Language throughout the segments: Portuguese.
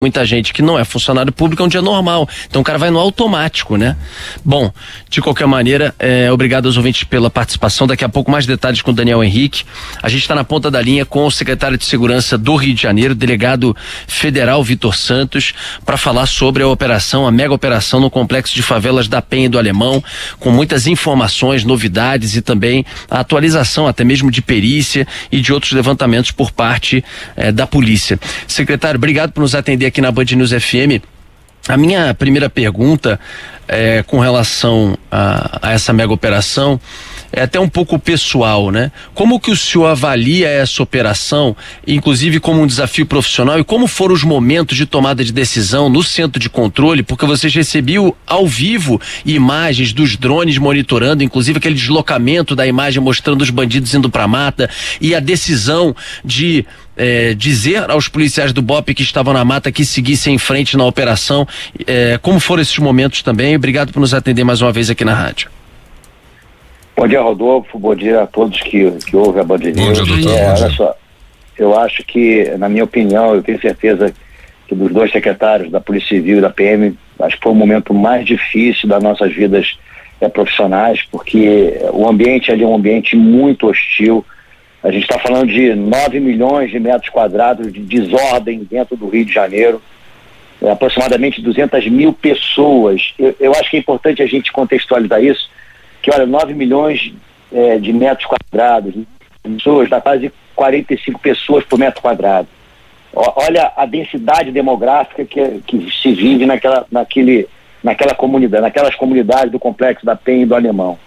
muita gente que não é funcionário público, é um dia normal. Então o cara vai no automático, né? Bom, de qualquer maneira, obrigado aos ouvintes pela participação. Daqui a pouco mais detalhes com o Daniel Henrique. A gente está na ponta da linha com o secretário de Segurança do Rio de Janeiro, delegado federal Vitor Santos, para falar sobre a mega operação no complexo de favelas da Penha e do Alemão, com muitas informações, novidades e também a atualização até mesmo de perícia e de outros levantamentos por parte da polícia. Secretário, obrigado por nos atender aqui na Band News FM. A minha primeira pergunta com relação a essa mega operação é até um pouco pessoal, né? Como que o senhor avalia essa operação, inclusive como um desafio profissional, e como foram os momentos de tomada de decisão no centro de controle, porque vocês recebiam ao vivo imagens dos drones monitorando, inclusive aquele deslocamento da imagem mostrando os bandidos indo pra mata, e a decisão de dizer aos policiais do BOPE que estavam na mata que seguissem em frente na operação. Como foram esses momentos também? Obrigado por nos atender mais uma vez aqui na rádio. Bom dia, Rodolfo, bom dia a todos que ouvem a Band News. Bom dia, doutor. Olha só, eu acho que, na minha opinião, eu tenho certeza que dos dois secretários da Polícia Civil e da PM, acho que foi o momento mais difícil das nossas vidas profissionais, porque o ambiente ali é um ambiente muito hostil. A gente está falando de 9 milhões de metros quadrados de desordem dentro do Rio de Janeiro, aproximadamente 200 mil pessoas. Eu acho que é importante a gente contextualizar isso, que olha, 9 milhões de metros quadrados, pessoas, dá quase 45 pessoas por metro quadrado. Olha a densidade demográfica que se vive naquela comunidade, naquelas comunidades do complexo da Penha e do Alemão.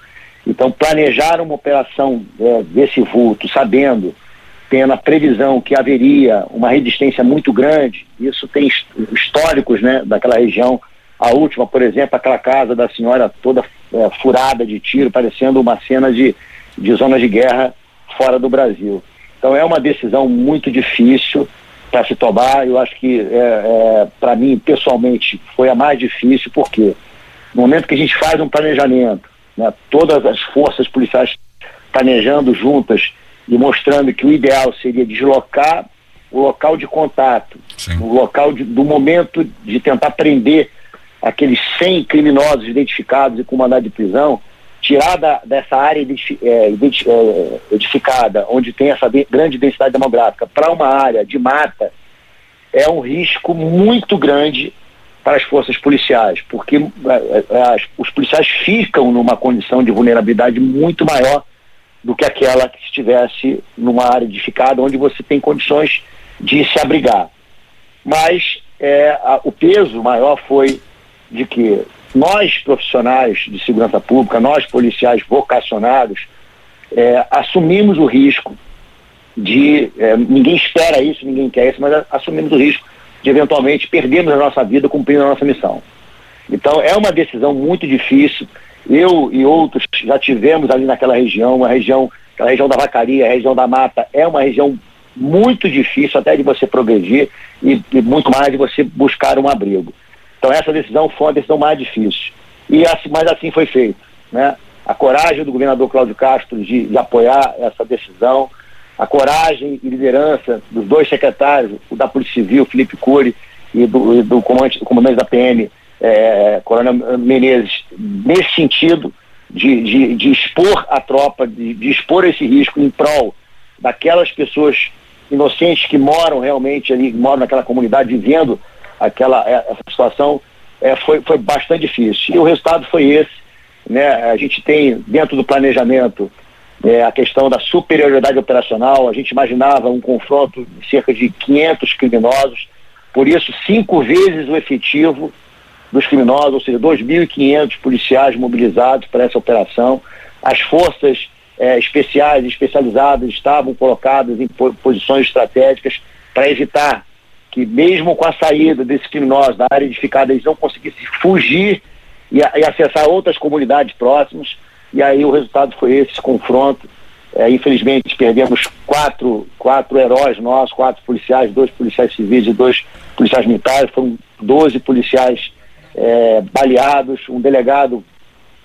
Então, planejar uma operação desse vulto, tendo a previsão que haveria uma resistência muito grande, isso tem históricos, né, daquela região. A última, por exemplo, aquela casa da senhora toda furada de tiro, parecendo uma cena de zonas de guerra fora do Brasil. Então é uma decisão muito difícil para se tomar. Eu acho que, para mim, pessoalmente, foi a mais difícil, porque no momento que a gente faz um planejamento, né, todas as forças policiais planejando juntas e mostrando que o ideal seria deslocar o local de contato, sim, o local do momento de tentar prender aqueles 100 criminosos identificados e com mandado de prisão, tirar dessa área edificada, onde tem essa grande densidade demográfica, para uma área de mata, é um risco muito grande para as forças policiais, porque os policiais ficam numa condição de vulnerabilidade muito maior do que aquela que estivesse numa área edificada, onde você tem condições de se abrigar. Mas o peso maior foi de que nós, profissionais de segurança pública, nós, policiais vocacionados, assumimos o risco de, ninguém espera isso, ninguém quer isso, mas assumimos o risco de eventualmente perdermos a nossa vida cumprindo a nossa missão. Então é uma decisão muito difícil. Eu e outros já tivemos ali naquela região, aquela região da Vacaria, a região da Mata, é uma região muito difícil até de você progredir e muito mais de você buscar um abrigo. Então essa decisão foi uma decisão mais difícil. Mas assim foi feito, né? A coragem do governador Cláudio Castro de apoiar essa decisão, a coragem e liderança dos dois secretários, o da Polícia Civil, Felipe Cury, e do comandante da PM, Coronel Menezes, nesse sentido de expor a tropa, de expor esse risco em prol daquelas pessoas inocentes que moram realmente ali, moram naquela comunidade, vivendo essa situação, foi bastante difícil. E o resultado foi esse, né? A gente tem dentro do planejamento a questão da superioridade operacional. A gente imaginava um confronto de cerca de 500 criminosos, por isso 5 vezes o efetivo dos criminosos, ou seja, 2.500 policiais mobilizados para essa operação. As forças especiais e especializadas estavam colocadas em posições estratégicas para evitar que, mesmo com a saída desses criminosos da área edificada, eles não conseguissem fugir e acessar outras comunidades próximas. E aí o resultado foi esse confronto. Infelizmente perdemos quatro heróis nossos, 4 policiais, 2 policiais civis e 2 policiais militares. Foram 12 policiais baleados, um delegado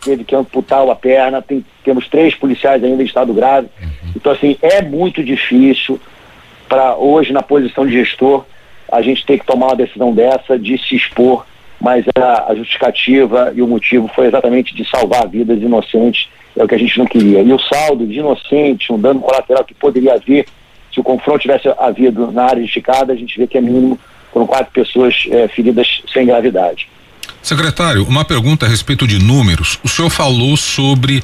teve que amputar a perna, temos 3 policiais ainda em estado grave. Então, assim, é muito difícil para hoje, na posição de gestor, a gente tem que tomar uma decisão dessa de se expor, mas a justificativa e o motivo foi exatamente de salvar vidas inocentes, é o que a gente não queria. E o saldo de inocentes, um dano colateral que poderia haver, se o confronto tivesse havido na área edificada, a gente vê que é mínimo, foram 4 pessoas feridas sem gravidade. Secretário, uma pergunta a respeito de números. O senhor falou sobre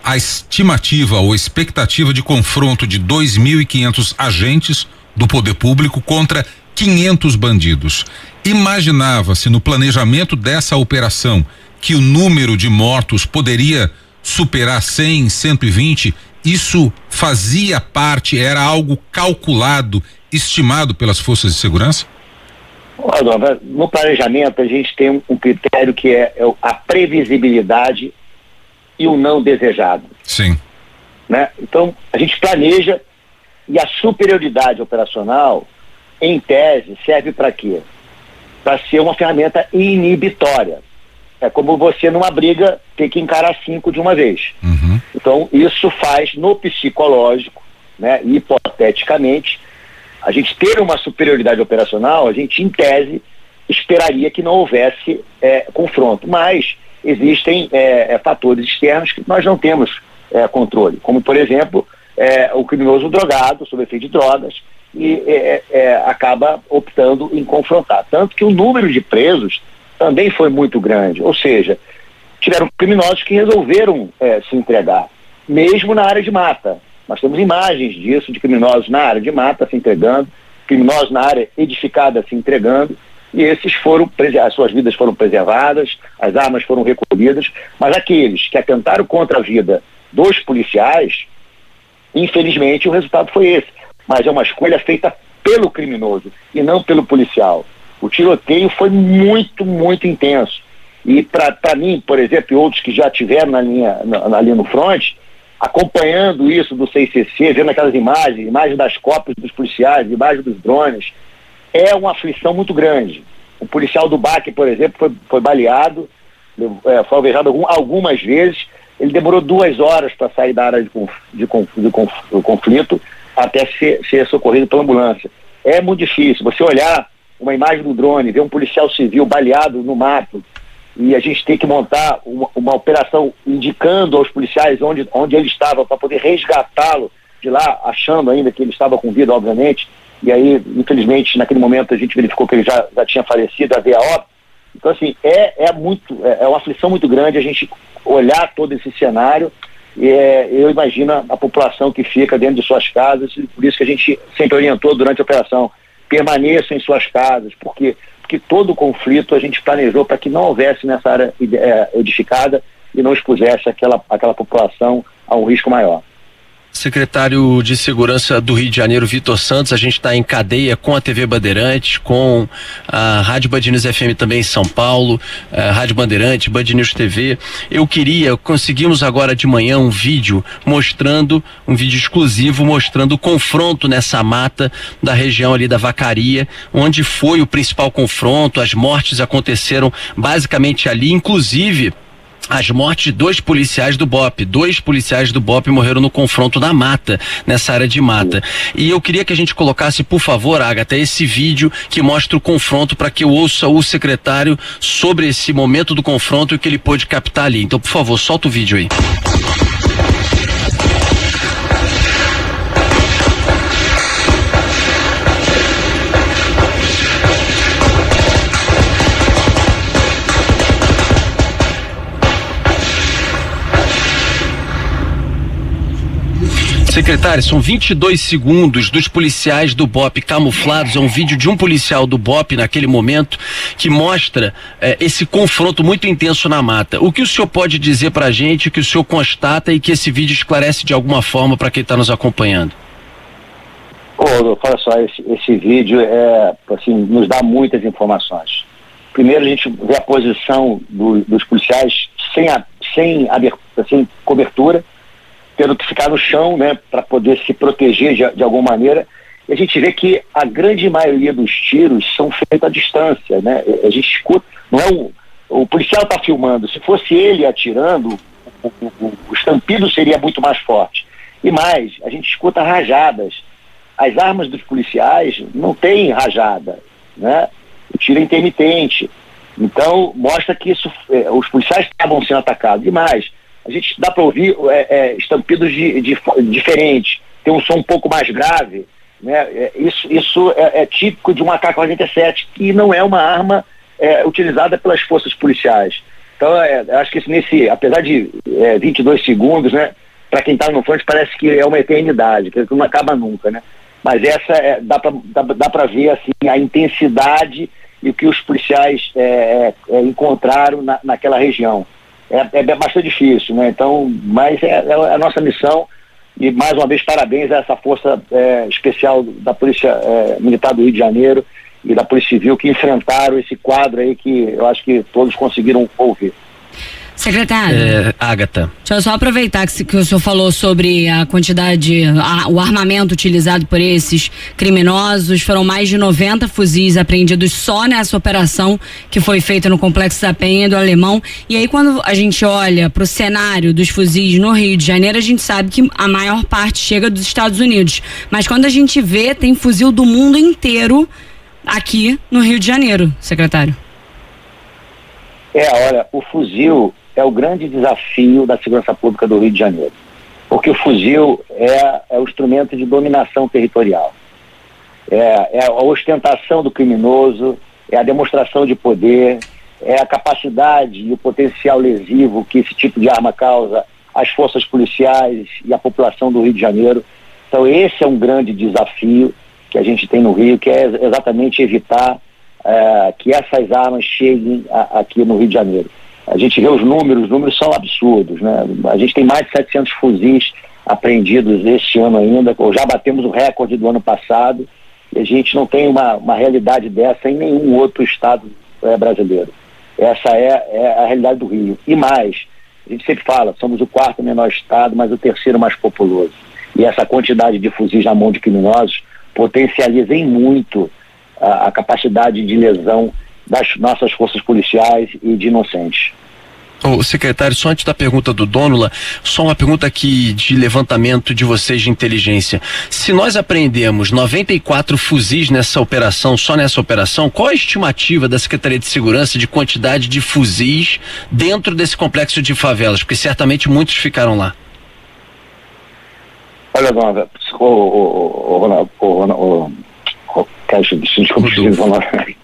a estimativa ou expectativa de confronto de 2.500 agentes do poder público contra 500 bandidos. Imaginava-se no planejamento dessa operação que o número de mortos poderia superar 100, 120? Isso fazia parte, era algo calculado, estimado pelas forças de segurança? Olha, no planejamento a gente tem um critério que é a previsibilidade e o não desejado. Sim. Né? Então, a gente planeja e a superioridade operacional, em tese, serve para quê? Para ser uma ferramenta inibitória. É como você numa briga ter que encarar 5 de uma vez. Uhum. Então, isso faz no psicológico, né, hipoteticamente, a gente ter uma superioridade operacional, a gente, em tese, esperaria que não houvesse confronto. Mas existem fatores externos que nós não temos controle, como, por exemplo, o criminoso drogado, sob efeito de drogas, e acaba optando em confrontar. Tanto que o número de presos também foi muito grande, ou seja, tiveram criminosos que resolveram se entregar, mesmo na área de mata. Nós temos imagens disso, de criminosos na área de mata se entregando, criminosos na área edificada se entregando, e esses as suas vidas foram preservadas, as armas foram recolhidas, mas aqueles que atentaram contra a vida dos policiais, infelizmente o resultado foi esse. Mas é uma escolha feita pelo criminoso e não pelo policial. O tiroteio foi muito, muito intenso. E para mim, por exemplo, e outros que já tiveram na linha no front, acompanhando isso do CICC, vendo aquelas imagens das cópias dos policiais, imagens dos drones, é uma aflição muito grande. O policial do BAC, por exemplo, foi baleado, foi alvejado algumas vezes. Ele demorou 2 horas para sair da área de conflito até ser socorrido pela ambulância. É muito difícil. Você olhar uma imagem do drone, ver um policial civil baleado no mato, e a gente tem que montar uma operação indicando aos policiais onde ele estava para poder resgatá-lo de lá, achando ainda que ele estava com vida, obviamente, e aí, infelizmente, naquele momento a gente verificou que ele já tinha falecido, havia óbito. Então, assim, é uma aflição muito grande a gente olhar todo esse cenário. Eu imagino a população que fica dentro de suas casas, e por isso que a gente sempre orientou durante a operação: permaneçam em suas casas, porque todo o conflito a gente planejou para que não houvesse nessa área edificada e não expusesse aquela população a um risco maior. Secretário de Segurança do Rio de Janeiro, Vitor Santos, a gente está em cadeia com a TV Bandeirantes, com a Rádio Band News FM também em São Paulo, a Rádio Bandeirantes, Band News TV. Conseguimos agora de manhã um vídeo exclusivo mostrando o confronto nessa mata da região ali da Vacaria, onde foi o principal confronto. As mortes aconteceram basicamente ali, inclusive as mortes de 2 policiais do BOP. 2 policiais do BOP morreram no confronto da mata, nessa área de mata. E eu queria que a gente colocasse, por favor, Agatha, esse vídeo que mostra o confronto, para que eu ouça o secretário sobre esse momento do confronto e o que ele pôde captar ali. Então, por favor, solta o vídeo aí. Secretário, são 22 segundos dos policiais do BOP camuflados. É um vídeo de um policial do BOP naquele momento que mostra esse confronto muito intenso na mata. O que o senhor pode dizer pra gente, que o senhor constata e que esse vídeo esclarece de alguma forma para quem está nos acompanhando? Olha só, esse vídeo nos dá muitas informações. Primeiro, a gente vê a posição dos policiais sem cobertura, tendo que ficar no chão, né, para poder se proteger de alguma maneira. E a gente vê que a grande maioria dos tiros são feitos à distância, né? A gente escuta, não é o policial está filmando, se fosse ele atirando, o estampido seria muito mais forte. E mais, a gente escuta rajadas. As armas dos policiais não têm rajada. né? O tiro é intermitente. Então, mostra que isso, os policiais estavam sendo atacados. Demais. A gente dá para ouvir estampidos diferentes. Tem um som um pouco mais grave, né? Isso é típico de um AK-47, que não é uma arma utilizada pelas forças policiais. Então, acho que apesar de 22 segundos, né? Para quem está no front parece que é uma eternidade, que não acaba nunca, né? Mas essa dá para ver assim, a intensidade e o que os policiais encontraram naquela região. É bastante difícil, né? Então, mas é a nossa missão, e mais uma vez parabéns a essa força especial da Polícia Militar do Rio de Janeiro e da Polícia Civil, que enfrentaram esse quadro aí que eu acho que todos conseguiram ouvir. Secretário. Ágata. Deixa eu só aproveitar que o senhor falou sobre a quantidade, o armamento utilizado por esses criminosos. Foram mais de 90 fuzis apreendidos só nessa operação que foi feita no Complexo da Penha e do Alemão. E aí, quando a gente olha para o cenário dos fuzis no Rio de Janeiro, a gente sabe que a maior parte chega dos Estados Unidos. Mas quando a gente vê, tem fuzil do mundo inteiro aqui no Rio de Janeiro, secretário. Olha, o fuzil é o grande desafio da segurança pública do Rio de Janeiro, porque o fuzil é o instrumento de dominação territorial, é a ostentação do criminoso, é a demonstração de poder, é a capacidade e o potencial lesivo que esse tipo de arma causa às forças policiais e à população do Rio de Janeiro. Então esse é um grande desafio que a gente tem no Rio, que é exatamente evitar que essas armas cheguem aqui no Rio de Janeiro. A gente vê os números são absurdos, né? A gente tem mais de 700 fuzis apreendidos este ano ainda, já batemos o recorde do ano passado, e a gente não tem uma realidade dessa em nenhum outro estado brasileiro. Essa é a realidade do Rio. E mais, a gente sempre fala, somos o 4º menor estado, mas o 3º mais populoso. E essa quantidade de fuzis na mão de criminosos potencializa em muito a capacidade de lesão das nossas forças policiais e de inocentes. Secretário, só antes da pergunta do Dônula, só uma pergunta aqui de levantamento de vocês de inteligência. Se nós apreendemos 94 fuzis nessa operação, só nessa operação, qual a estimativa da Secretaria de Segurança de quantidade de fuzis dentro desse complexo de favelas? Porque certamente muitos ficaram lá. Olha,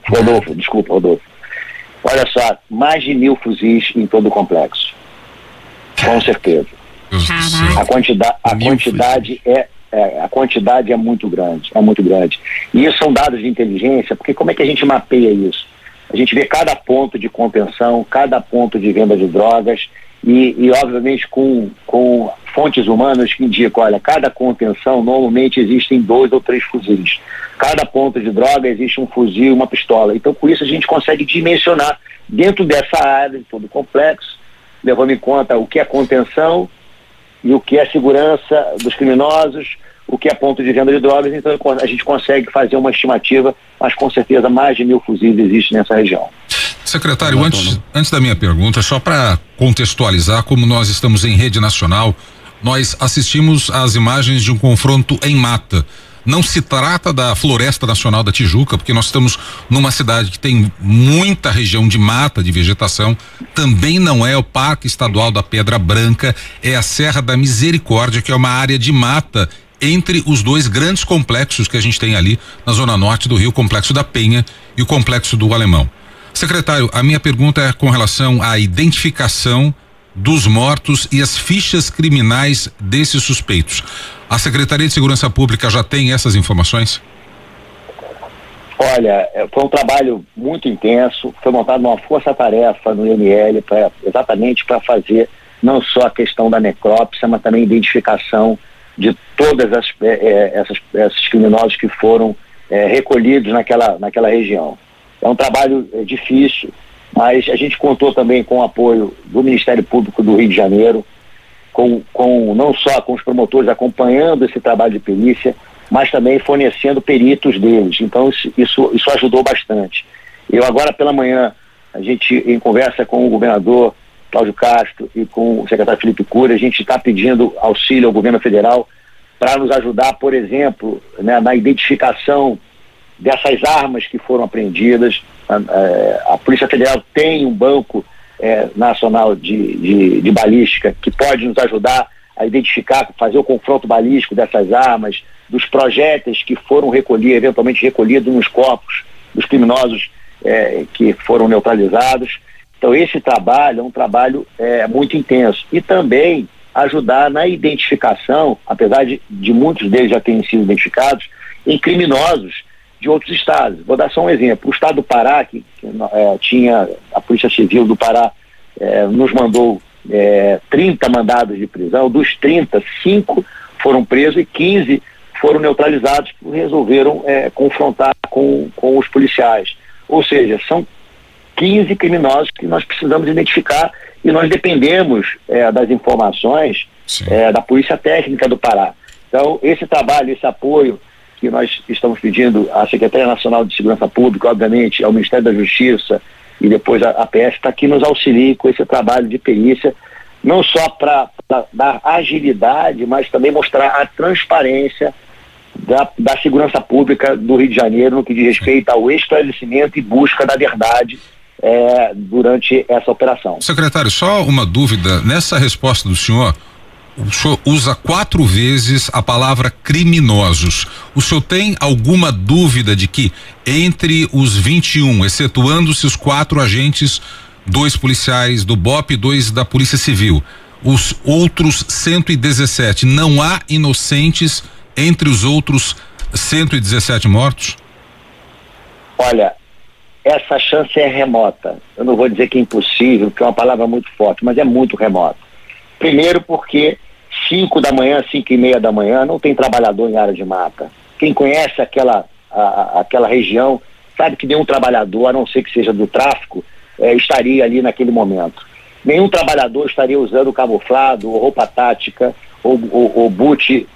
Rodolfo. Olha só, mais de 1.000 fuzis em todo o complexo. Com certeza. A quantidade é muito grande, E isso são dados de inteligência, porque como é que a gente mapeia isso? A gente vê cada ponto de contenção, cada ponto de venda de drogas e obviamente com fontes humanas que indicam, olha, cada contenção normalmente existem 2 ou 3 fuzis. Cada ponto de droga existe um fuzil e uma pistola. Então, com isso, a gente consegue dimensionar dentro dessa área, de todo o complexo, levando em conta o que é contenção e o que é segurança dos criminosos, o que é ponto de venda de drogas. Então, a gente consegue fazer uma estimativa, mas com certeza mais de 1.000 fuzis existem nessa região. Secretário, antes da minha pergunta, só para contextualizar, como nós estamos em rede nacional, nós assistimos às imagens de um confronto em mata. Não se trata da Floresta Nacional da Tijuca, porque nós estamos numa cidade que tem muita região de mata, de vegetação. Também não é o Parque Estadual da Pedra Branca, é a Serra da Misericórdia, que é uma área de mata entre os 2 grandes complexos que a gente tem ali na zona norte do Rio, o Complexo da Penha e o Complexo do Alemão. Secretário, a minha pergunta é com relação à identificação dos mortos e as fichas criminais desses suspeitos. A Secretaria de Segurança Pública já tem essas informações? Olha, foi um trabalho muito intenso, foi montada uma força-tarefa no IML exatamente para fazer não só a questão da necrópsia, mas também a identificação de todas esses criminosos que foram recolhidos naquela região. É um trabalho difícil, mas a gente contou também com o apoio do Ministério Público do Rio de Janeiro, não só com os promotores acompanhando esse trabalho de perícia, mas também fornecendo peritos deles. Então isso ajudou bastante. Eu agora pela manhã, a gente em conversa com o governador Cláudio Castro e com o secretário Felipe Cury, a gente está pedindo auxílio ao governo federal para nos ajudar, por exemplo, né, na identificação dessas armas que foram apreendidas. A Polícia Federal tem um banco nacional de balística que pode nos ajudar a identificar, fazer o confronto balístico dessas armas, dos projéteis que foram eventualmente recolhidos nos corpos dos criminosos que foram neutralizados. Então esse trabalho é um trabalho muito intenso. E também ajudar na identificação, apesar de muitos deles já terem sido identificados, em criminosos de outros estados. Vou dar só um exemplo. O estado do Pará, que tinha a Polícia Civil do Pará, nos mandou 30 mandados de prisão. Dos 30, 5 foram presos e 15 foram neutralizados, resolveram confrontar com os policiais. Ou seja, são 15 criminosos que nós precisamos identificar e nós dependemos das informações da Polícia Técnica do Pará. Então, esse trabalho, esse apoio que nós estamos pedindo à Secretaria Nacional de Segurança Pública, obviamente, ao Ministério da Justiça e depois a PS, está aqui nos auxilie com esse trabalho de perícia, não só para dar agilidade, mas também mostrar a transparência da segurança pública do Rio de Janeiro no que diz respeito ao esclarecimento e busca da verdade durante essa operação. Secretário, só uma dúvida, nessa resposta do senhor, o senhor usa 4 vezes a palavra criminosos. O senhor tem alguma dúvida de que entre os 21, excetuando-se os 4 agentes, 2 policiais do BOP e 2 da Polícia Civil, os outros 117, não há inocentes entre os outros 117 mortos? Olha, essa chance é remota. Eu não vou dizer que é impossível, porque é uma palavra muito forte, mas é muito remota. Primeiro porque 5 da manhã, 5:30 da manhã, não tem trabalhador em área de mata. Quem conhece aquela região sabe que nenhum trabalhador, a não ser que seja do tráfico, estaria ali naquele momento. Nenhum trabalhador estaria usando camuflado, ou roupa tática, ou boot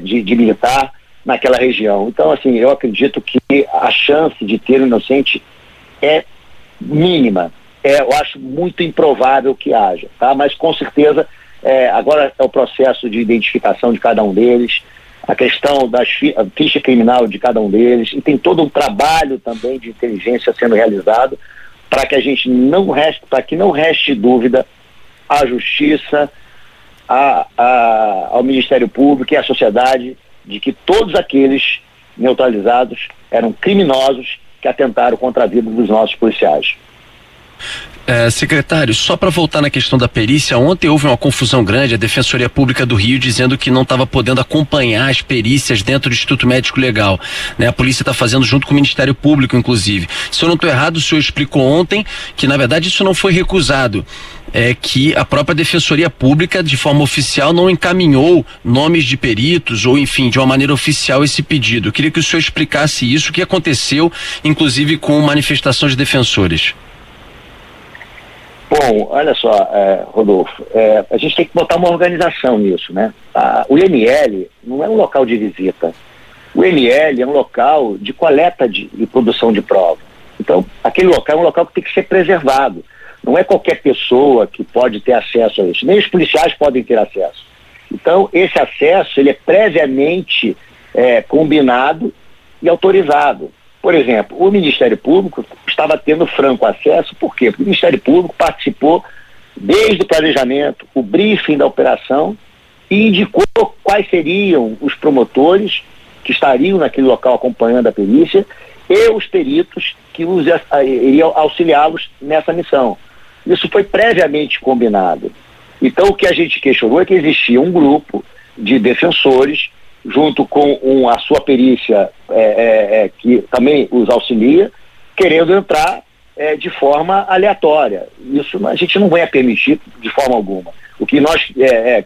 de militar naquela região. Então, assim, eu acredito que a chance de ter um inocente é mínima. Eu acho muito improvável que haja, tá? Mas com certeza agora é o processo de identificação de cada um deles, a questão da ficha criminal de cada um deles, e tem todo um trabalho também de inteligência sendo realizado para que não reste dúvida à Justiça, ao Ministério Público e à sociedade de que todos aqueles neutralizados eram criminosos que atentaram contra a vida dos nossos policiais. Secretário, só para voltar na questão da perícia, ontem houve uma confusão grande, a Defensoria Pública do Rio dizendo que não estava podendo acompanhar as perícias dentro do Instituto Médico Legal, né? A polícia está fazendo junto com o Ministério Público, inclusive. Se eu não estou errado, o senhor explicou ontem que na verdade isso não foi recusado, que a própria Defensoria Pública, de forma oficial, não encaminhou nomes de peritos ou, enfim, de uma maneira oficial esse pedido. Eu queria que o senhor explicasse isso, o que aconteceu, inclusive com manifestações de defensores. Bom, olha só, Rodolfo, a gente tem que botar uma organização nisso, né? O IML não é um local de visita. O IML é um local de coleta e produção de prova. Então, aquele local é um local que tem que ser preservado. Não é qualquer pessoa que pode ter acesso a isso. Nem os policiais podem ter acesso. Então, esse acesso, ele é previamente combinado e autorizado. Por exemplo, o Ministério Público estava tendo franco acesso, por quê? Porque o Ministério Público participou desde o planejamento, o briefing da operação e indicou quais seriam os promotores que estariam naquele local acompanhando a perícia e os peritos que iriam auxiliá-los nessa missão. Isso foi previamente combinado. Então, o que a gente questionou é que existia um grupo de defensores junto com a sua perícia, que também os auxilia, querendo entrar de forma aleatória. Isso a gente não vai permitir de forma alguma. O que nós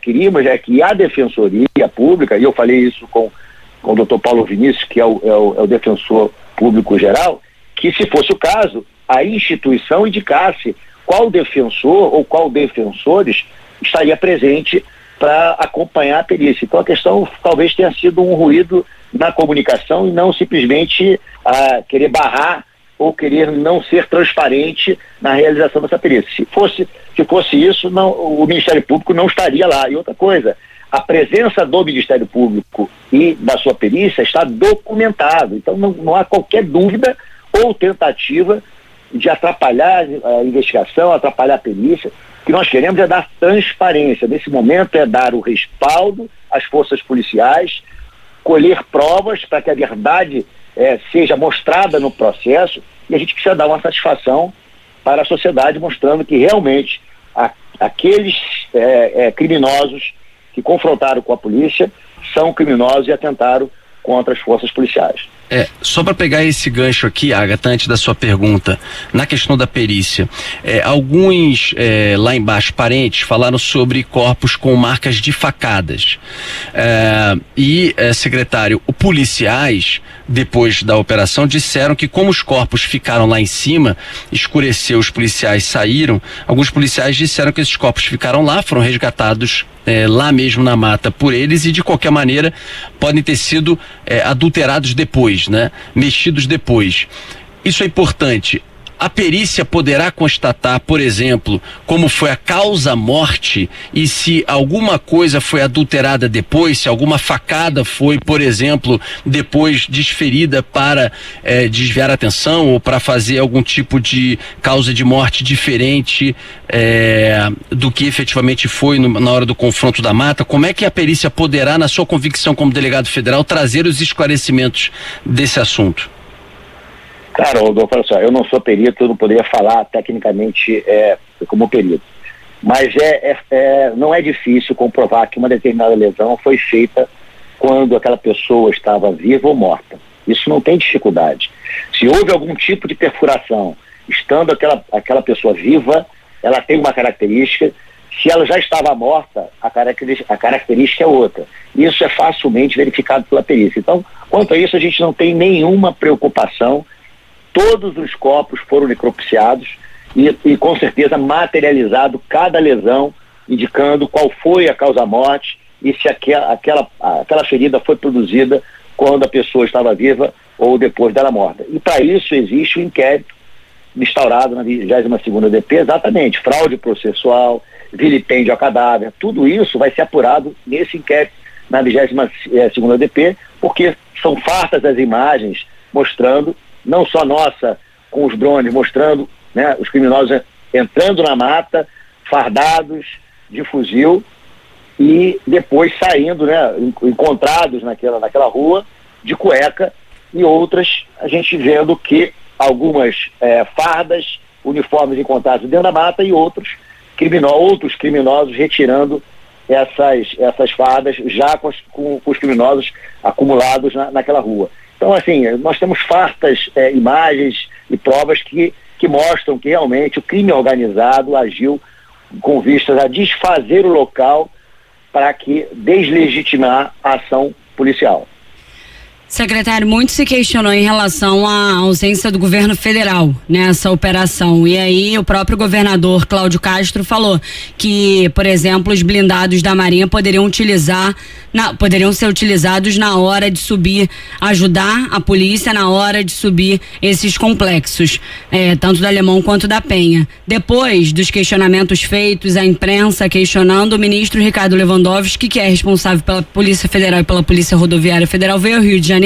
queríamos é que a Defensoria Pública, e eu falei isso com o Dr. Paulo Vinícius, que é o defensor público geral, que se fosse o caso, a instituição indicasse qual defensor ou qual defensores estaria presente para acompanhar a perícia. Então a questão talvez tenha sido um ruído na comunicação e não simplesmente querer barrar ou querer não ser transparente na realização dessa perícia. Se fosse isso, o Ministério Público não estaria lá. E outra coisa, a presença do Ministério Público e da sua perícia está documentado. Então não há qualquer dúvida ou tentativa de atrapalhar a investigação, atrapalhar a perícia. O que nós queremos é dar transparência. Nesse momento é dar o respaldo às forças policiais, colher provas para que a verdade seja mostrada no processo, e a gente precisa dar uma satisfação para a sociedade, mostrando que realmente aqueles criminosos que confrontaram com a polícia são criminosos e atentaram contra as forças policiais. Só para pegar esse gancho aqui, Agatha, antes da sua pergunta, na questão da perícia, alguns lá embaixo, parentes, falaram sobre corpos com marcas de facadas. Secretário, policiais, depois da operação, disseram que como os corpos ficaram lá em cima, escureceu, os policiais saíram, alguns policiais disseram que esses corpos ficaram lá, foram resgatados lá mesmo na mata por eles e de qualquer maneira podem ter sido adulterados depois, né? Mexidos depois. Isso é importante. A perícia poderá constatar, por exemplo, como foi a causa-morte e se alguma coisa foi adulterada depois, se alguma facada foi, por exemplo, depois desferida para desviar a atenção ou para fazer algum tipo de causa de morte diferente do que efetivamente foi na hora do confronto da mata. Como é que a perícia poderá, na sua convicção como delegado federal, trazer os esclarecimentos desse assunto? Cara, Rodolfo, olha só, eu não sou perito, eu não poderia falar tecnicamente como perito, mas não é difícil comprovar que uma determinada lesão foi feita quando aquela pessoa estava viva ou morta. Isso não tem dificuldade. Se houve algum tipo de perfuração, estando aquela pessoa viva, ela tem uma característica. Se ela já estava morta, a característica é outra. Isso é facilmente verificado pela perícia. Então, quanto a isso, a gente não tem nenhuma preocupação. Todos os corpos foram necropsiados e com certeza materializado cada lesão, indicando qual foi a causa-morte e se aquela ferida foi produzida quando a pessoa estava viva ou depois dela morta. E para isso existe um inquérito instaurado na 22ª DP, exatamente, fraude processual, vilipêndio ao cadáver, tudo isso vai ser apurado nesse inquérito na 22ª DP, porque são fartas as imagens mostrando, não só nossa, com os drones, mostrando, né, os criminosos entrando na mata, fardados de fuzil e depois saindo, né, encontrados naquela rua de cueca, e outras a gente vendo que algumas fardas, uniformes encontrados dentro da mata e outros criminosos retirando essas fardas já com os criminosos acumulados naquela rua. Então, assim, nós temos fartas imagens e provas que mostram que realmente o crime organizado agiu com vistas a desfazer o local para que deslegitimar a ação policial. Secretário, muito se questionou em relação à ausência do governo federal nessa operação. E aí o próprio governador Cláudio Castro falou que, por exemplo, os blindados da Marinha poderiam ser utilizados na hora de subir, ajudar a polícia na hora de subir esses complexos, tanto do Alemão quanto da Penha. Depois dos questionamentos feitos, a imprensa questionando, o ministro Ricardo Lewandowski, que é responsável pela Polícia Federal e pela Polícia Rodoviária Federal, veio ao Rio de Janeiro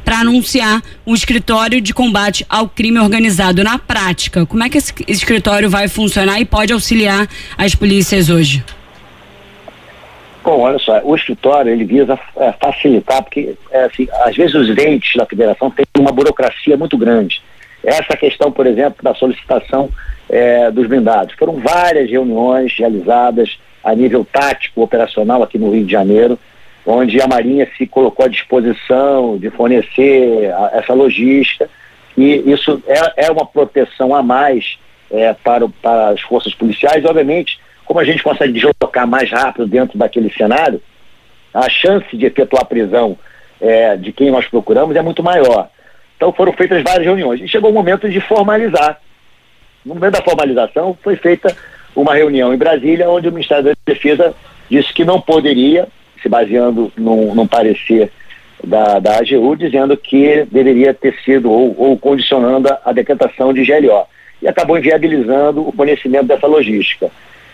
para anunciar um escritório de combate ao crime organizado. Na prática, como é que esse escritório vai funcionar e pode auxiliar as polícias hoje? Bom, olha só, o escritório ele visa facilitar, porque assim, às vezes os entes da federação têm uma burocracia muito grande. Essa questão, por exemplo, da solicitação dos blindados. Foram várias reuniões realizadas a nível tático, operacional aqui no Rio de Janeiro, onde a Marinha se colocou à disposição de fornecer essa logística, e isso é uma proteção a mais para as forças policiais. Obviamente, como a gente consegue deslocar mais rápido dentro daquele cenário, a chance de efetuar a prisão de quem nós procuramos é muito maior. Então foram feitas várias reuniões e chegou o momento de formalizar. No momento da formalização foi feita uma reunião em Brasília, onde o Ministério da Defesa disse que não poderia, se baseando num parecer da AGU, dizendo que deveria ter sido, ou condicionando a decretação de GLO. E acabou inviabilizando o conhecimento dessa logística.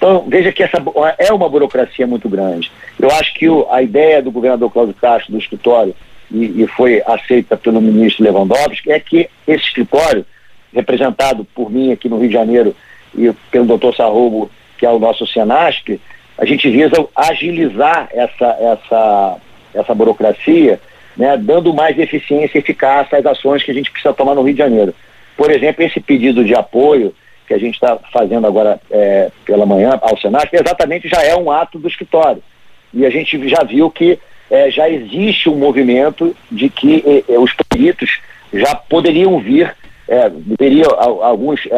Então, veja que essa é uma burocracia muito grande. Eu acho que a ideia do governador Cláudio Castro, do escritório, e foi aceita pelo ministro Lewandowski, é que esse escritório, representado por mim aqui no Rio de Janeiro e pelo doutor Sarrobo, que é o nosso Senasp, a gente visa agilizar essa burocracia, né, dando mais eficiência e eficácia às ações que a gente precisa tomar no Rio de Janeiro. Por exemplo, esse pedido de apoio que a gente está fazendo agora pela manhã ao Senasp, exatamente já é um ato do escritório. E a gente já viu que já existe um movimento de que os peritos já poderiam vir, teria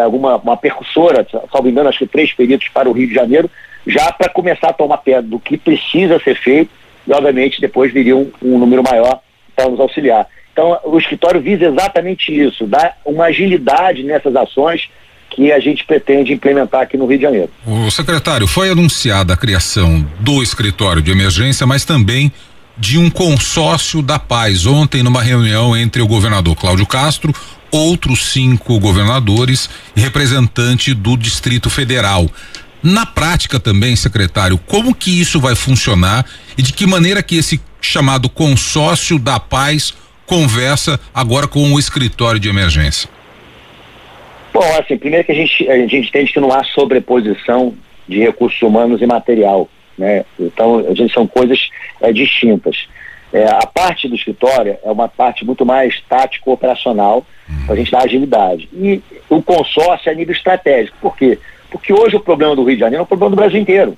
uma percussora, salvo engano, acho que 3 peritos para o Rio de Janeiro, já para começar a tomar pé do que precisa ser feito, e obviamente depois viria um número maior para nos auxiliar. Então o escritório visa exatamente isso, dar uma agilidade nessas ações que a gente pretende implementar aqui no Rio de Janeiro. O secretário, foi anunciada a criação do escritório de emergência, mas também de um consórcio da paz. Ontem, numa reunião entre o governador Cláudio Castro, outros 5 governadores e representante do Distrito Federal. Na prática também, secretário, como que isso vai funcionar e de que maneira que esse chamado consórcio da paz conversa agora com o escritório de emergência? Bom, assim, primeiro que a gente entende que não há sobreposição de recursos humanos e material, né? Então, são coisas distintas. A parte do escritório é uma parte muito mais tático-operacional, para a gente dar agilidade. E o consórcio é a nível estratégico. Por quê? Porque hoje o problema do Rio de Janeiro é o problema do Brasil inteiro.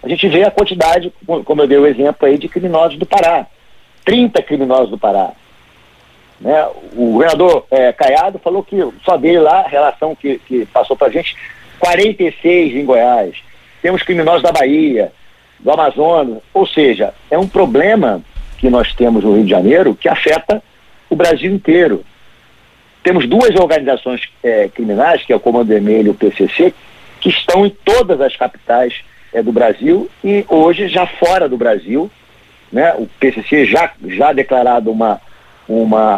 A gente vê a quantidade, como eu dei o exemplo aí, de criminosos do Pará. 30 criminosos do Pará. Né? O governador Caiado falou que só dele lá, a relação que passou pra gente, 46 em Goiás. Temos criminosos da Bahia, do Amazonas, ou seja, é um problema que nós temos no Rio de Janeiro que afeta o Brasil inteiro. Temos 2 organizações criminais, que é o Comando Vermelho e o PCC, que estão em todas as capitais do Brasil e hoje já fora do Brasil, né? O PCC já declarado uma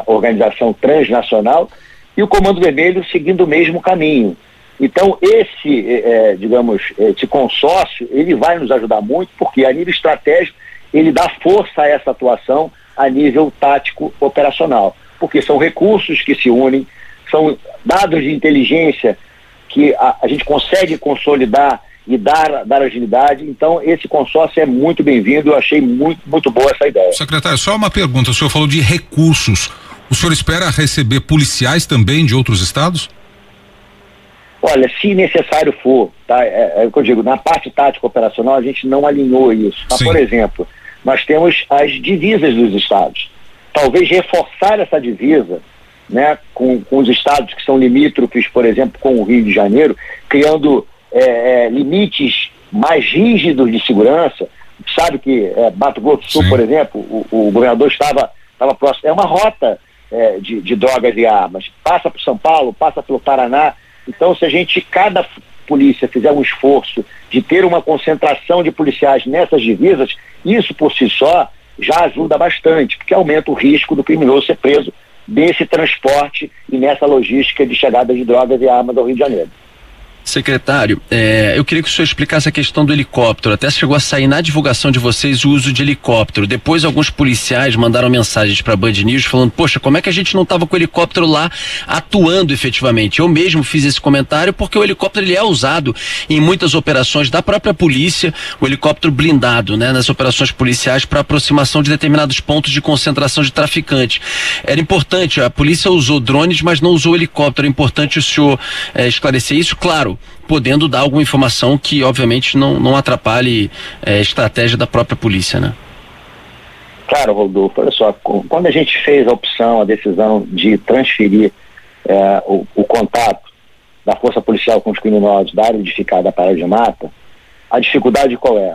organização transnacional e o Comando Vermelho seguindo o mesmo caminho. Então esse consórcio, ele vai nos ajudar muito, porque a nível estratégico ele dá força a essa atuação a nível tático operacional, porque são recursos que se unem, são dados de inteligência que a gente consegue consolidar e dar agilidade. Então esse consórcio é muito bem-vindo, eu achei muito, muito boa essa ideia. Secretário, só uma pergunta, o senhor falou de recursos, o senhor espera receber policiais também de outros estados? Olha, se necessário for, tá? É o que eu digo, na parte tática operacional a gente não alinhou isso. Mas, por exemplo, nós temos as divisas dos estados. Talvez reforçar essa divisa, né, com os estados que são limítrofes, por exemplo, com o Rio de Janeiro, criando limites mais rígidos de segurança. Sabe que Mato Grosso do Sul, por exemplo, o governador estava próximo. É uma rota de drogas e armas. Passa por São Paulo, passa pelo Paraná. Então, se cada polícia fizer um esforço de ter uma concentração de policiais nessas divisas, isso por si só já ajuda bastante, porque aumenta o risco do criminoso ser preso nesse transporte e nessa logística de chegada de drogas e armas ao Rio de Janeiro. Secretário, eu queria que o senhor explicasse a questão do helicóptero. Até chegou a sair na divulgação de vocês o uso de helicóptero. Depois alguns policiais mandaram mensagens para a Band News falando, poxa, como é que a gente não estava com o helicóptero lá atuando efetivamente? Eu mesmo fiz esse comentário porque o helicóptero ele é usado em muitas operações da própria polícia, o helicóptero blindado, né, nas operações policiais para aproximação de determinados pontos de concentração de traficantes. Era importante, a polícia usou drones, mas não usou helicóptero. É importante o senhor esclarecer isso, claro, podendo dar alguma informação que obviamente não atrapalhe a estratégia da própria polícia, né? Claro, Rodolfo, olha só, quando a gente fez a decisão de transferir o contato da força policial com os criminosos da área edificada da Parada de Mata, a dificuldade qual é?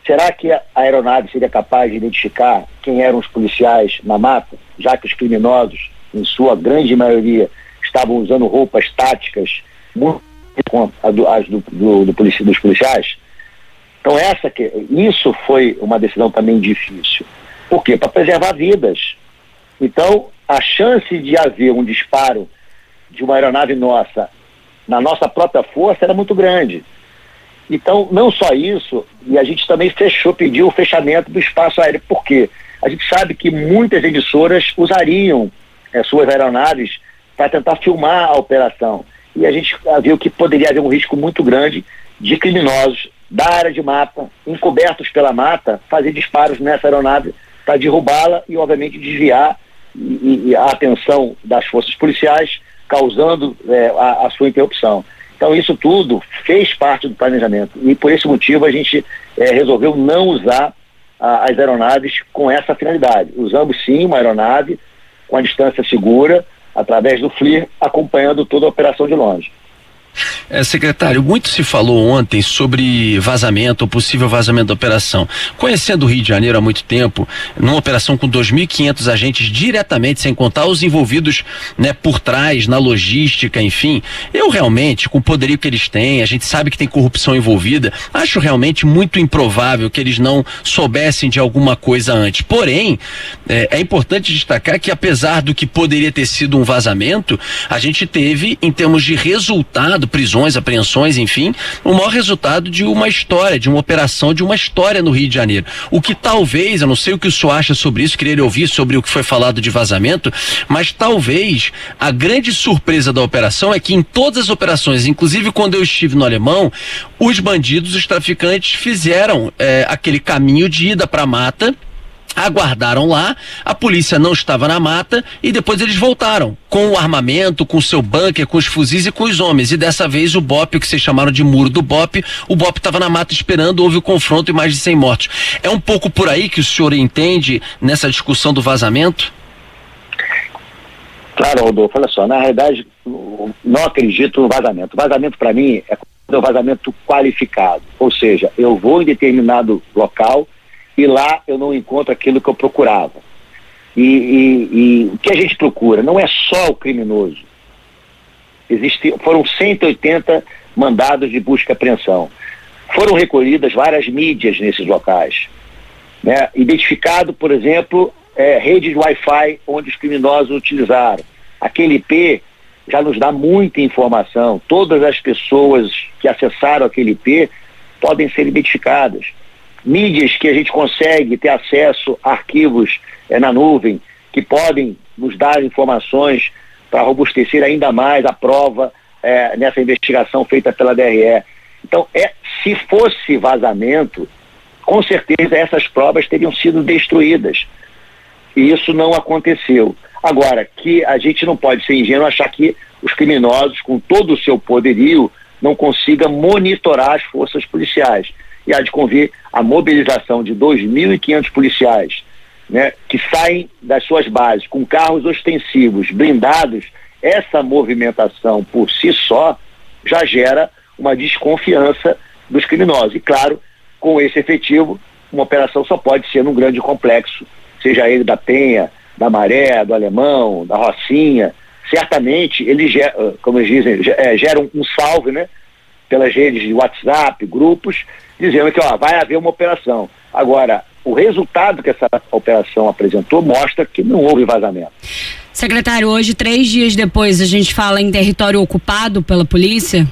Será que a aeronave seria capaz de identificar quem eram os policiais na mata, já que os criminosos, em sua grande maioria, estavam usando roupas táticas muito com as dos policiais? Então isso foi uma decisão também difícil. Por quê? Para preservar vidas. Então a chance de haver um disparo de uma aeronave nossa na nossa própria força era muito grande. Então, não só isso, e a gente também pediu o fechamento do espaço aéreo. Por quê? A gente sabe que muitas emissoras usariam suas aeronaves para tentar filmar a operação. E a gente viu que poderia haver um risco muito grande de criminosos da área de mata, encobertos pela mata, fazer disparos nessa aeronave para derrubá-la e, obviamente, desviar a atenção das forças policiais, causando a sua interrupção. Então, isso tudo fez parte do planejamento e, por esse motivo, a gente resolveu não usar as aeronaves com essa finalidade. Usamos, sim, uma aeronave com a distância segura, através do FLIR, acompanhando toda a operação de longe. Secretário, muito se falou ontem sobre vazamento, ou possível vazamento da operação. Conhecendo o Rio de Janeiro há muito tempo, numa operação com 2.500 agentes diretamente, sem contar os envolvidos, né, por trás, na logística, enfim, eu realmente, com o poderio que eles têm, a gente sabe que tem corrupção envolvida, acho realmente muito improvável que eles não soubessem de alguma coisa antes. Porém, é importante destacar que, apesar do que poderia ter sido um vazamento, a gente teve, em termos de resultado, prisões, apreensões, enfim, o maior resultado de uma história, de uma operação, de uma história no Rio de Janeiro. O que talvez, eu não sei o que o senhor acha sobre isso, queria ouvir sobre o que foi falado de vazamento, mas talvez a grande surpresa da operação é que em todas as operações, inclusive quando eu estive no Alemão, os bandidos, os traficantes fizeram aquele caminho de ida para a mata, aguardaram lá, a polícia não estava na mata e depois eles voltaram com o armamento, com o seu bunker, com os fuzis e com os homens. E dessa vez o BOPE, o que vocês chamaram de muro do BOPE, o BOPE estava na mata esperando, houve o confronto e mais de 100 mortos. É um pouco por aí que o senhor entende nessa discussão do vazamento? Claro, Rodolfo, olha só, na realidade não acredito no vazamento. O vazamento para mim é um vazamento qualificado, ou seja, eu vou em determinado local e lá eu não encontro aquilo que eu procurava. E o que a gente procura não é só o criminoso. Foram 180 mandados de busca e apreensão. Foram recolhidas várias mídias nesses locais, né? Identificado, por exemplo, redes de Wi-Fi onde os criminosos utilizaram. Aquele IP já nos dá muita informação. Todas as pessoas que acessaram aquele IP podem ser identificadas. Mídias que a gente consegue ter acesso a arquivos na nuvem, que podem nos dar informações para robustecer ainda mais a prova nessa investigação feita pela DRE. Então, se fosse vazamento, com certeza essas provas teriam sido destruídas. E isso não aconteceu. Agora, que a gente não pode ser ingênuo achar que os criminosos, com todo o seu poderio, não consigam monitorar as forças policiais. E há de convir a mobilização de 2.500 policiais, né, que saem das suas bases com carros ostensivos, blindados. Essa movimentação por si só já gera uma desconfiança dos criminosos. E claro, com esse efetivo, uma operação só pode ser num grande complexo, seja ele da Penha, da Maré, do Alemão, da Rocinha. Certamente eles, como eles dizem, geram um salve, né, pelas redes de WhatsApp, grupos, dizendo que vai haver uma operação. Agora, o resultado que essa operação apresentou mostra que não houve vazamento. Secretário, hoje, 3 dias depois, a gente fala em território ocupado pela polícia?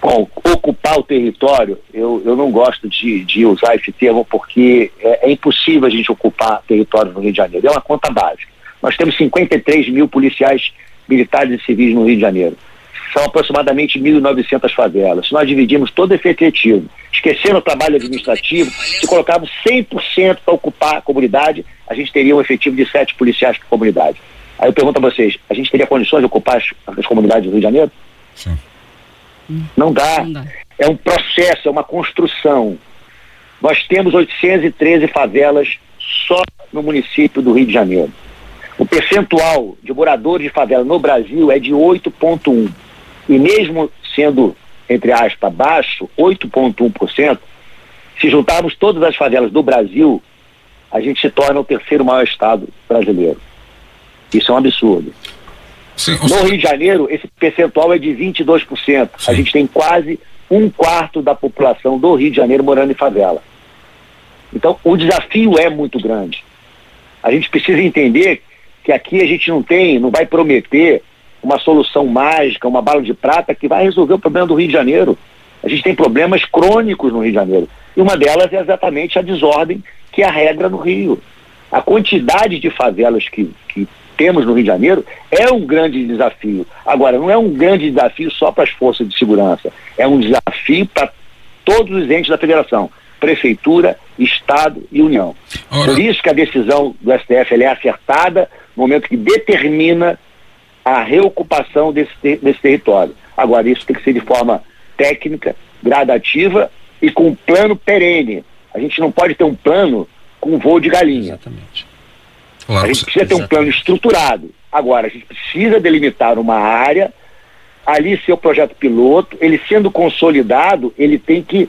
Bom, ocupar o território, eu não gosto de usar esse termo porque é impossível a gente ocupar território no Rio de Janeiro. É uma conta básica. Nós temos 53 mil policiais militares e civis no Rio de Janeiro. São aproximadamente 1.900 favelas. Se nós dividimos todo esse efetivo, esquecendo o trabalho administrativo, se colocarmos 100% para ocupar a comunidade, a gente teria um efetivo de 7 policiais por comunidade. Aí eu pergunto a vocês, a gente teria condições de ocupar as comunidades do Rio de Janeiro? Sim. Não dá. É um processo, é uma construção. Nós temos 813 favelas só no município do Rio de Janeiro. O percentual de moradores de favela no Brasil é de 8,1%. E mesmo sendo, entre aspas, baixo, 8,1%, se juntarmos todas as favelas do Brasil, a gente se torna o 3º maior estado brasileiro. Isso é um absurdo. Sim, no Rio de Janeiro, esse percentual é de 22%. Sim. A gente tem quase 1/4 da população do Rio de Janeiro morando em favela. Então, o desafio é muito grande. A gente precisa entender que aqui a gente não vai prometer uma solução mágica, uma bala de prata que vai resolver o problema do Rio de Janeiro. A gente tem problemas crônicos no Rio de Janeiro. E uma delas é exatamente a desordem, que é a regra no Rio. A quantidade de favelas que temos no Rio de Janeiro é um grande desafio. Agora, não é um grande desafio só para as forças de segurança. É um desafio para todos os entes da federação. Prefeitura, Estado e União. Por isso que a decisão do STF ela é acertada no momento que determina a reocupação desse território. Agora, isso tem que ser de forma técnica, gradativa e com um plano perene. A gente não pode ter um plano com voo de galinha. Exatamente. Claro, a gente precisa ter um plano estruturado. Agora, a gente precisa delimitar uma área, ali ser o projeto piloto, ele sendo consolidado, ele tem que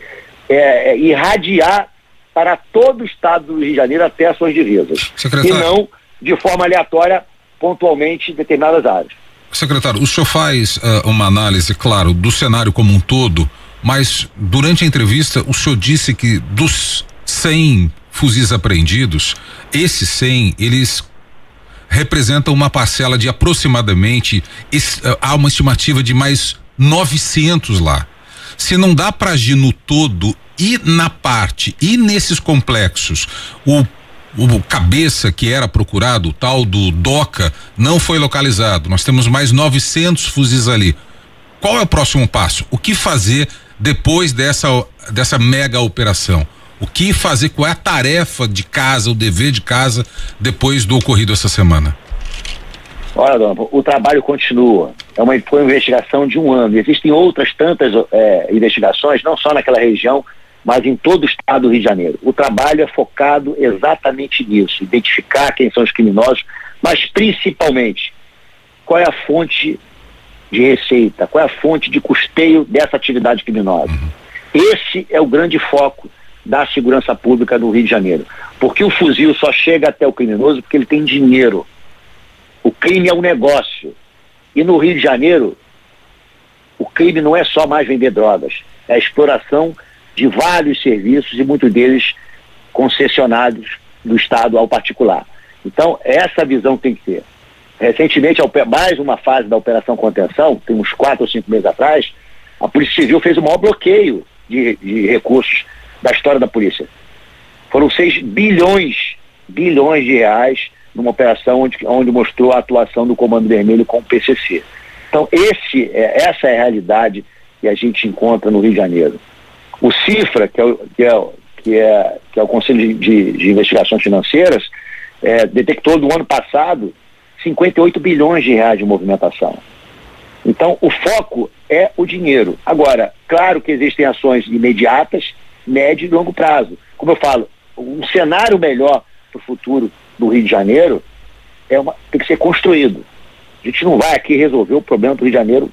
irradiar para todo o estado do Rio de Janeiro até as suas divisas. Secretário, e não de forma aleatória, pontualmente, em determinadas áreas. Secretário, o senhor faz uma análise, claro, do cenário como um todo, mas durante a entrevista o senhor disse que dos 100 fuzis apreendidos, esses 100, eles representam uma parcela de aproximadamente, há uma estimativa de mais 900 lá. Se não dá para agir no todo e na parte e nesses complexos, o cabeça que era procurado, o tal do DOCA, não foi localizado. Nós temos mais 900 fuzis ali. Qual é o próximo passo? O que fazer depois dessa mega operação? O que fazer? Qual é a tarefa de casa, o dever de casa depois do ocorrido essa semana? Olha, dona, o trabalho continua. Foi uma investigação de um ano. Existem outras tantas investigações, não só naquela região, mas em todo o estado do Rio de Janeiro. O trabalho é focado exatamente nisso, identificar quem são os criminosos, mas principalmente qual é a fonte de receita, qual é a fonte de custeio dessa atividade criminosa. Esse é o grande foco da segurança pública no Rio de Janeiro. Porque o fuzil só chega até o criminoso porque ele tem dinheiro. O crime é um negócio. E no Rio de Janeiro, o crime não é só mais vender drogas, é a exploração de vários serviços e muitos deles concessionados do Estado ao particular. Então, essa visão tem que ter. Recentemente, mais uma fase da Operação Contenção, tem uns 4 ou 5 meses atrás, a Polícia Civil fez o maior bloqueio de recursos da história da polícia. Foram 6 bilhões de reais numa operação onde mostrou a atuação do Comando Vermelho com o PCC. Então, essa é a realidade que a gente encontra no Rio de Janeiro. O CIFRA, que é o Conselho de Investigações Financeiras, detectou no ano passado 58 bilhões de reais de movimentação. Então, o foco é o dinheiro. Agora, claro que existem ações imediatas, médio e longo prazo. Como eu falo, um cenário melhor para o futuro do Rio de Janeiro tem que ser construído. A gente não vai aqui resolver o problema do Rio de Janeiro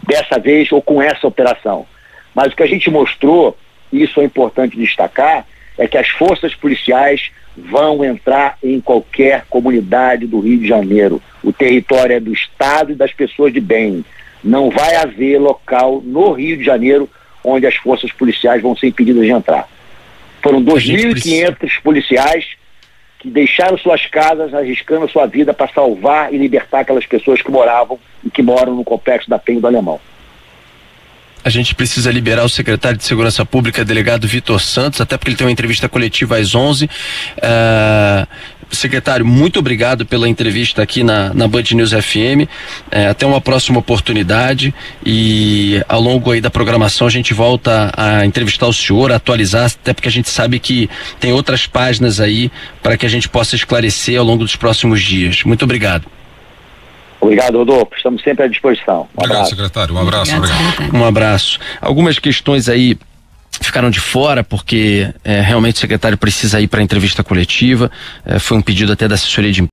dessa vez ou com essa operação. Mas o que a gente mostrou, e isso é importante destacar, é que as forças policiais vão entrar em qualquer comunidade do Rio de Janeiro. O território é do Estado e das pessoas de bem. Não vai haver local no Rio de Janeiro onde as forças policiais vão ser impedidas de entrar. Foram 2.500 policiais que deixaram suas casas, arriscando sua vida para salvar e libertar aquelas pessoas que moravam e que moram no complexo da Penha do Alemão. A gente precisa liberar o secretário de Segurança Pública, delegado Vitor Santos, até porque ele tem uma entrevista coletiva às 11. Secretário, muito obrigado pela entrevista aqui na Band News FM. Até uma próxima oportunidade e ao longo aí da programação a gente volta a entrevistar o senhor, a atualizar, até porque a gente sabe que tem outras páginas aí para que a gente possa esclarecer ao longo dos próximos dias. Muito obrigado. Obrigado, Rodolfo. Estamos sempre à disposição. Obrigado, secretário. Um abraço. Obrigado. Um abraço. Algumas questões aí ficaram de fora porque realmente o secretário precisa ir para a entrevista coletiva. Foi um pedido até da assessoria de